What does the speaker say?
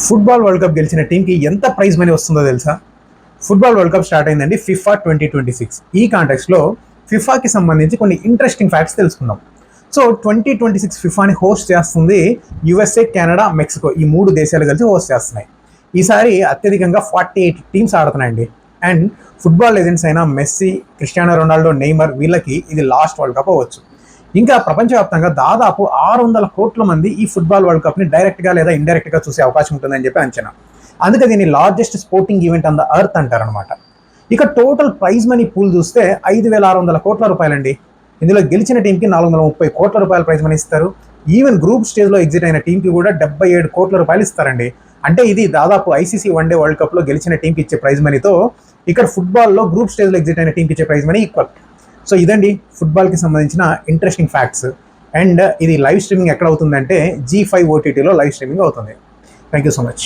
Football world cup గెలిచిన టీంకి ఎంత ప్రైజ్ మనీ వస్తుందో తెలుసా? ఫుట్బాల్ వరల్డ్ కప్ స్టార్ట్ అయిందండి ఫిఫా 2026. ఈ కాంటెక్స్లో ఫిఫాకి సంబంధించి కొన్ని ఇంట్రెస్టింగ్ ఫ్యాక్ట్స్ తెలుసుకుందాం. సో 2026 ఫిఫాని హోస్ట్ చేస్తుంది యుఎస్ఏ, కెనడా, మెక్సికో, ఈ 3 దేశాలు కలిసి హోస్ట్ చేస్తున్నాయి. ఈసారి అత్యధికంగా 48 టీమ్స్ ఆడుతున్నాయండి. అండ్ ఫుట్బాల్ లెజెండ్స్ అయిన మెస్సీ, క్రిస్టియానో రొనాల్డో, నెయ్మర్ వీళ్ళకి ఇది లాస్ట్ వరల్డ్ కప్ అవ్వచ్చు. ఇంకా ప్రపంచవ్యాప్తంగా దాదాపు 600 కోట్ల మంది ఈ ఫుట్బాల్ వరల్డ్ కప్ని డైరెక్ట్గా లేదా ఇండైరెక్ట్గా చూసే అవకాశం ఉంటుందని చెప్పి అంచనా. అందుకే దీన్ని largest sporting event on the earth అంటారనమాట. ఇక టోటల్ ప్రైజ్ మనీ పూల్ చూస్తే 5,600 కోట్ల రూపాయలండి. ఇందులో గెలిచిన టీంకి 430 కోట్ల రూపాయల ప్రైజ్ మనీ ఇస్తారు. ఈవెన్ గ్రూప్ స్టేజ్లో ఎగ్జిట్ అయిన టీంకి కూడా 77 కోట్ల రూపాయలు ఇస్తారండి. అంటే ఇది దాదాపు ఐసీసీ వన్డే వరల్డ్ కప్లో గెలిచిన టీంకి ఇచ్చే ప్రైజ్ మనీతో ఇక్కడ ఫుట్బాల్లో గ్రూప్ స్టేజ్లో ఎగ్జిట్ అయిన టీంకి ఇచ్చే ప్రైజ్ మనీ ఈక్వల్. సో ఇదండి ఫుట్బాల్కి సంబంధించిన ఇంట్రెస్టింగ్ ఫ్యాక్ట్స్. అండ్ ఇది లైవ్ స్ట్రీమింగ్ ఎక్కడ అవుతుందంటే G5 OTTలో లైవ్ స్ట్రీమింగ్ అవుతుంది. Thank you so much.